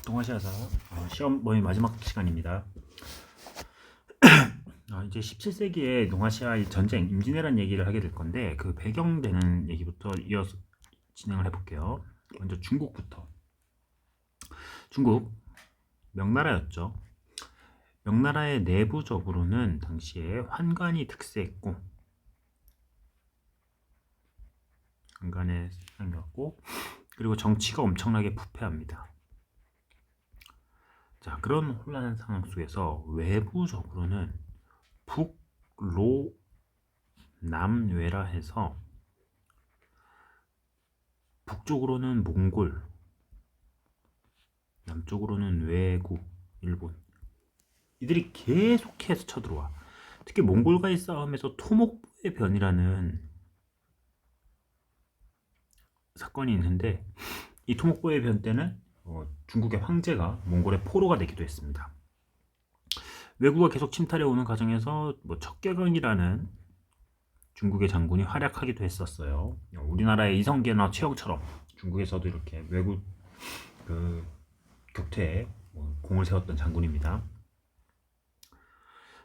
동아시아사 시험 모의 마지막 시간입니다. 이제 17세기의 동아시아의 전쟁, 임진왜란 얘기를 하게 될 건데 그 배경되는 얘기부터 이어서 진행을 해볼게요. 먼저 중국부터. 중국 명나라였죠. 명나라의 내부적으로는 당시에 환관이 득세했고 환관에 생겼고 그리고 정치가 엄청나게 부패합니다. 자, 그런 혼란한 상황 속에서 외부적으로는 북로 남외라 해서 북쪽으로는 몽골, 남쪽으로는 외국, 일본, 이들이 계속해서 쳐들어와. 특히 몽골과의 싸움에서 토목보의 변이라는 사건이 있는데, 이 토목보의 변 때는 중국의 황제가 몽골의 포로가 되기도 했습니다. 외국가 계속 침탈해 오는 과정에서 척계강이라는 중국의 장군이 활약하기도 했었어요. 우리나라의 이성계나 최영처럼 중국에서도 이렇게 외국 격퇴에 공을 세웠던 장군입니다.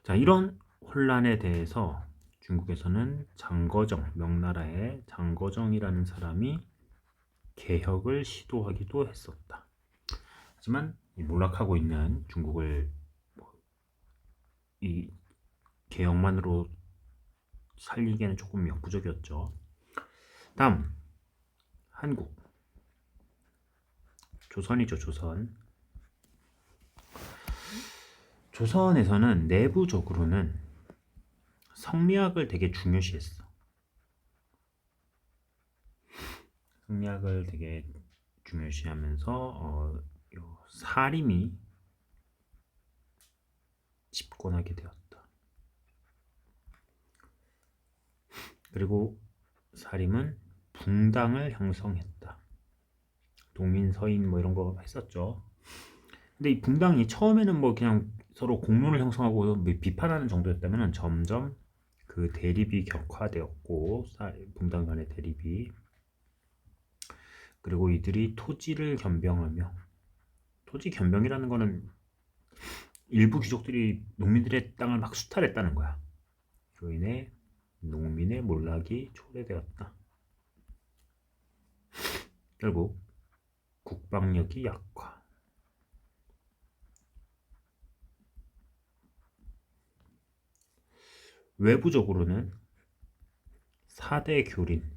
자, 이런 혼란에 대해서 중국에서는 장거정, 명나라의 장거정이라는 사람이 개혁을 시도하기도 했었다. 하지만 이 몰락하고 있는 중국을 이 개혁만으로 살리기에는 조금 역부족이었죠. 다음 한국, 조선이죠. 조선에서는 내부적으로는 성리학을 되게 중요시했어. 성리학을 되게 중요시하면서 사림이 집권하게 되었다. 그리고 사림은 붕당을 형성했다. 동민, 서인 이런 거 했었죠. 근데 이 붕당이 처음에는 그냥 서로 공론을 형성하고 비판하는 정도였다면 점점 그 대립이 격화되었고, 붕당 간의 대립이, 그리고 이들이 토지를 겸병하며, 토지 겸병이라는 거는 일부 귀족들이 농민들의 땅을 막 수탈했다는 거야. 그로 인해 농민의 몰락이 초래되었다. 결국 국방력이 약화. 외부적으로는 4대 교린,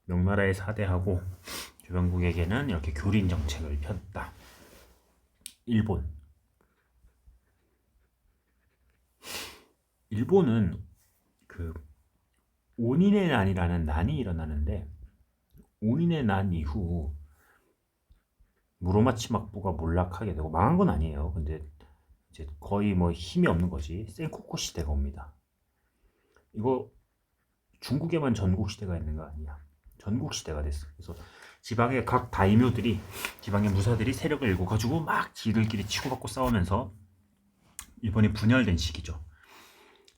명나라의 4대하고 주변국에게는 이렇게 교린 정책을 폈다. 일본은 그 온인의 난이라는 난이 일어나는데, 온인의 난 이후 무로마치 막부가 몰락하게 되고, 망한 건 아니에요. 근데 이제 거의 힘이 없는 거지. 센코쿠 시대가 옵니다. 이거 중국에만 전국 시대가 있는 거 아니야. 전국 시대가 됐어. 그래서 지방의 각 다이묘들이, 지방의 무사들이 세력을 일궈가지고 막 지들끼리 치고받고 싸우면서 일본이 분열된 시기죠.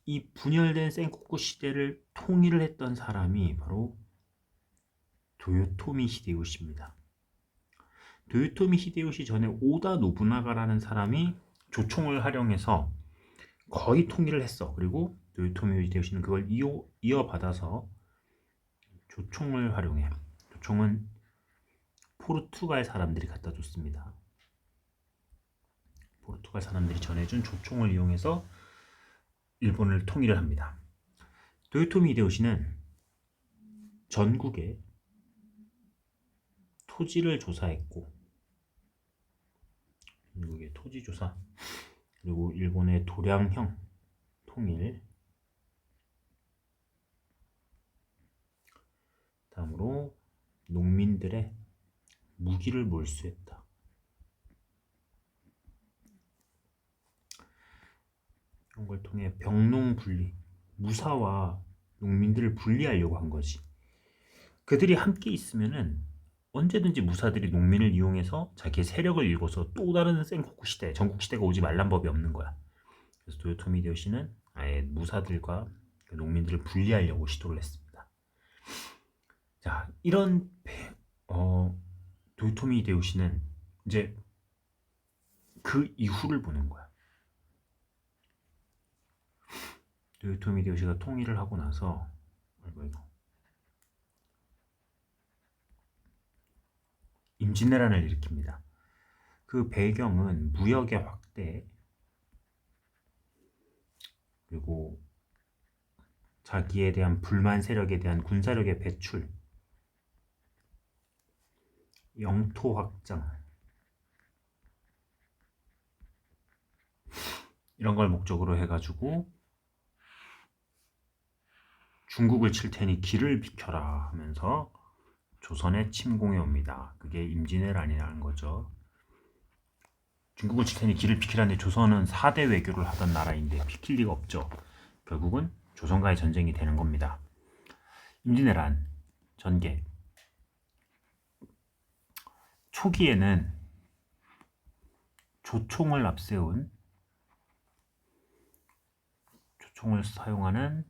이 분열된 센코쿠 시대를 통일을 했던 사람이 바로 도요토미 히데요시입니다. 도요토미 히데요시 전에 오다 노부나가라는 사람이 조총을 활용해서 거의 통일을 했어. 그리고 도요토미 히데요시는 그걸 이어받아서 조총을 활용해. 조총은 포르투갈 사람들이 갖다 줬습니다. 포르투갈 사람들이 전해준 조총을 이용해서 일본을 통일을 합니다. 도요토미 히데요시는 전국에 토지를 조사했고, 중국의 토지 조사, 그리고 일본의 도량형 통일, 다음으로 농민들의 무기를 몰수했다. 이런 걸 통해 병농 분리, 무사와 농민들을 분리하려고 한 거지. 그들이 함께 있으면은 언제든지 무사들이 농민을 이용해서 자기의 세력을 일궈서 또 다른 센코쿠 시대, 전국 시대가 오지 말란 법이 없는 거야. 그래서 도요토미 히데요시는 아예 무사들과 농민들을 분리하려고 시도를 했습니다. 자, 이런 도요토미 히데요시는 이제 그 이후를 보는 거야. 도요토미 히데요시가 통일을 하고 나서 임진왜란을 일으킵니다. 그 배경은 무역의 확대, 그리고 자기에 대한 불만 세력에 대한 군사력의 배출, 영토 확장, 이런 걸 목적으로 해가지고 중국을 칠 테니 길을 비켜라 하면서 조선에 침공해 옵니다. 그게 임진왜란이라는 거죠. 중국을 칠 테니 길을 비키라는데 조선은 4대 외교를 하던 나라인데 비킬 리가 없죠. 결국은 조선과의 전쟁이 되는 겁니다. 임진왜란 전개 초기에는 조총을 앞세운 조총을 사용하는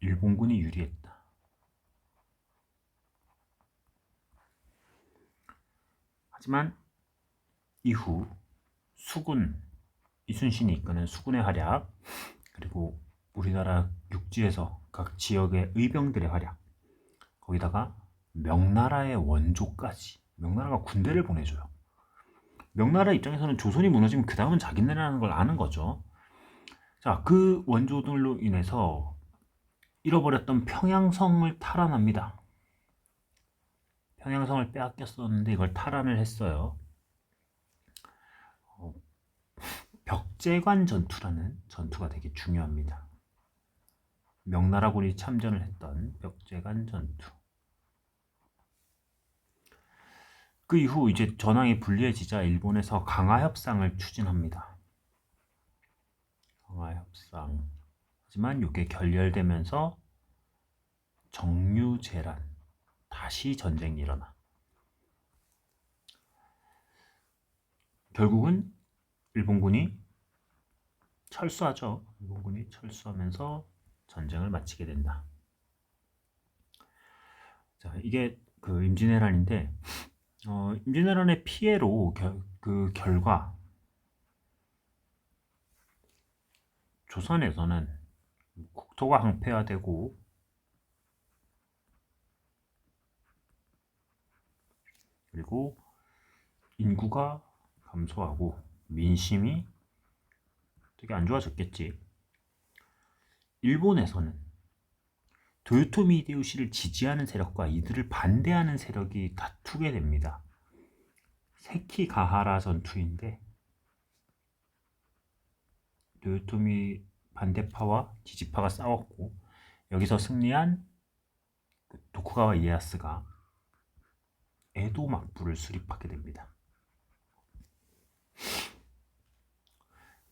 일본군이 유리했다. 하지만 이후 수군, 이순신이 이끄는 수군의 활약, 그리고 우리나라 육지에서 각 지역의 의병들의 활약, 거기다가 명나라의 원조까지, 명나라가 군대를 보내줘요. 명나라 입장에서는 조선이 무너지면 그 다음은 자기네라는 걸 아는 거죠. 자, 그 원조들로 인해서 잃어버렸던 평양성을 탈환합니다. 평양성을 빼앗겼었는데 이걸 탈환을 했어요. 벽제관 전투라는 전투가 되게 중요합니다. 명나라군이 참전을 했던 벽제관 전투. 그 이후 이제 전황이 불리해지자 일본에서 강화협상을 추진합니다. 강화협상. 하지만 이게 결렬되면서 정류재란, 다시 전쟁이 일어나. 결국은 일본군이 철수하죠. 일본군이 철수하면서 전쟁을 마치게 된다. 자, 이게 그 임진왜란인데, 임진왜란의 피해로 그 결과 조선에서는 국토가 항폐화되고 그리고 인구가 감소하고 민심이 되게 안 좋아졌겠지. 일본에서는 도요토미 히데요시를 지지하는 세력과 이들을 반대하는 세력이 다투게 됩니다. 세키가하라 전투인데 도요토미 반대파와 지지파가 싸웠고 여기서 승리한 도쿠가와 이에야스가 에도 막부를 수립하게 됩니다.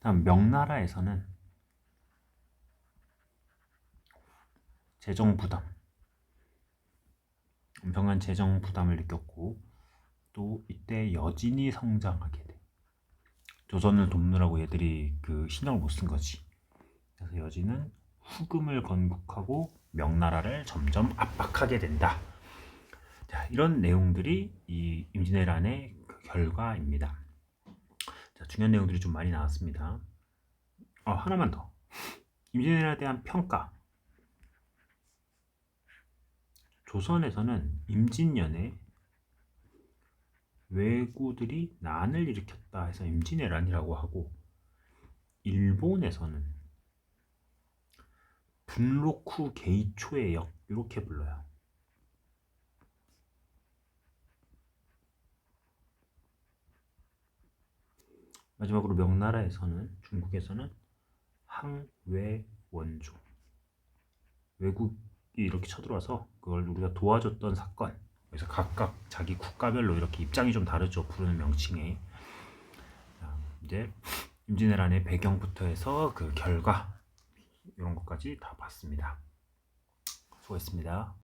다음 명나라에서는 재정 부담, 엄청난 재정 부담을 느꼈고 또 이때 여진이 성장하게 돼. 조선을 돕느라고 얘들이 그 신경을 못 쓴 거지. 그래서 여진은 후금을 건국하고 명나라를 점점 압박하게 된다. 자, 이런 내용들이 이 임진왜란의 그 결과입니다. 자, 중요한 내용들이 좀 많이 나왔습니다. 하나만 더. 임진왜란에 대한 평가. 조선에서는 임진년에 왜구들이 난을 일으켰다 해서 임진왜란이라고 하고, 일본에서는 분로쿠 게이초의 역 이렇게 불러요. 마지막으로 명나라에서는, 중국에서는 항외원조, 외국이 이렇게 쳐들어와서 그걸 우리가 도와줬던 사건. 그래서 각각 자기 국가별로 이렇게 입장이 좀 다르죠, 부르는 명칭에. 이제 임진왜란의 배경부터 해서 그 결과 이런 것까지 다 봤습니다. 수고했습니다.